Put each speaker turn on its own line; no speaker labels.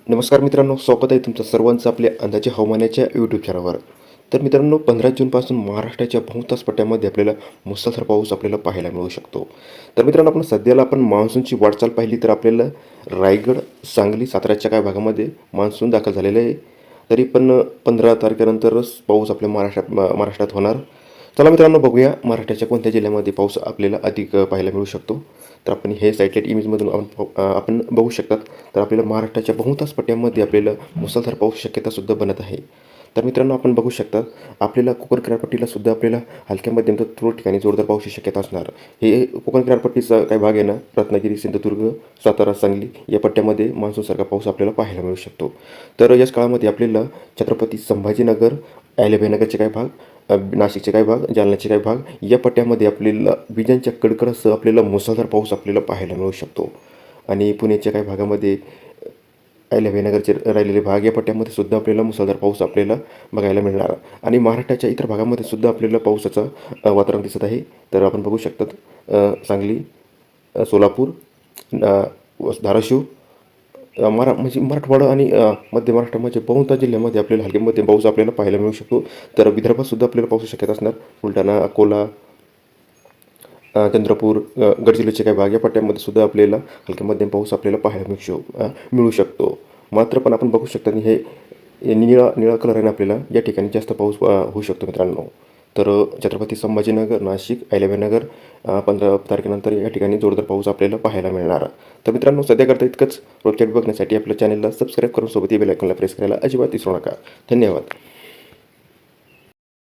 नमस्कार मित्रांनो, स्वागत आहे तुमचं सर्वांचं आपल्या अंदाजे हवामानाच्या यूट्यूब चॅनलवर. तर मित्रांनो, 15 जूनपासून महाराष्ट्राच्या बहुतांश पट्ट्यामध्ये आपल्याला मुसळधार पाऊस आपल्याला पाहायला मिळू शकतो. तर मित्रांनो, आपण मान्सूनची वाटचाल पाहिली तर आपल्याला रायगड, सांगली, साताऱ्याच्या काही भागामध्ये मान्सून दाखल झालेलं आहे. तरी पण 15 तारखेनंतरच पाऊस आपल्या महाराष्ट्रात होणार. चला मित्रांनो, बघूया महाराष्ट्राच्या कोणत्या जिल्ह्यामध्ये पाऊस आपल्याला अधिक पाहायला मिळू शकतो. तर आपण हे सॅटेलाईट इमेजमधून आपण बघू शकतात. तर आपल्याला महाराष्ट्राच्या बहुतांश पट्ट्यामध्ये आपल्याला मुसळधार पाऊस शक्यतासुद्धा बनत आहे. तर मित्रांनो, आपण बघू शकता आपल्याला कोकण किनारपट्टीला सुद्धा आपल्याला हलक्या मध्यम तर तुरळक ठिकाणी जोरदार पाऊसची शक्यता असणार. हे कोकण किनारपट्टीचा काही भाग आहे ना, रत्नागिरी, सिंधुदुर्ग, सातारा, सांगली या पट्ट्यामध्ये मान्सूनसारखा पाऊस आपल्याला पाहायला मिळू शकतो. तर याच काळामध्ये आपल्याला छत्रपती संभाजीनगर, अहिल्याबाईनगरचे काही भाग, नाशिकचे काही भाग, जालन्याचे काही भाग या पट्ट्यामध्ये आपल्याला विजांच्या कडकडासह आपल्याला मुसळधार पाऊस आपल्याला पाहायला मिळू शकतो. आणि पुण्याच्या काही भागामध्ये अहिल्याबाईनगरचे राहिलेले भाग या पट्ट्यामध्ये सुद्धा आपल्याला मुसळधार पाऊस आपल्याला बघायला मिळणार. आणि महाराष्ट्राच्या इतर भागामध्ये सुद्धा आपल्याला पावसाचं वातावरण दिसत आहे. तर आपण बघू शकतात सांगली, सोलापूर, धाराशिव, म्हणजे मराठवाडा आणि मध्य महाराष्ट्रामध्ये बहुतांश जिल्ह्यामध्ये आपल्याला हलके मध्यम पाऊस आपल्याला पाहायला मिळू शकतो. तर विदर्भात सुद्धा आपल्याला पावसाची शक्यता असणार. बुलढाणा, अकोला, चंद्रपूर, गडचिरोलीचे काही भाग या पट्ट्यामध्ये सुद्धा आपल्याला हलके मध्यम पाऊस आपल्याला पाहायला मिळू शकतो. मात्र पण आपण बघू शकता हे निळा कलर आहे ना, आपल्याला या ठिकाणी जास्त पाऊस होऊ शकतो मित्रांनो. तर छत्रपती संभाजीनगर, नाशिक, अहिल्याबाईनगर 15 तारखेनंतर या ठिकाणी जोरदार पाऊस आपल्याला पाहायला मिळणार. तर मित्रांनो, सध्याकरता इतकंच. रोजच्या बघण्यासाठी आपल्या चॅनलला सबस्क्राईब करून सोबत बेल आयकॉनला प्रेस करायला अजिबात विसरू नका. धन्यवाद.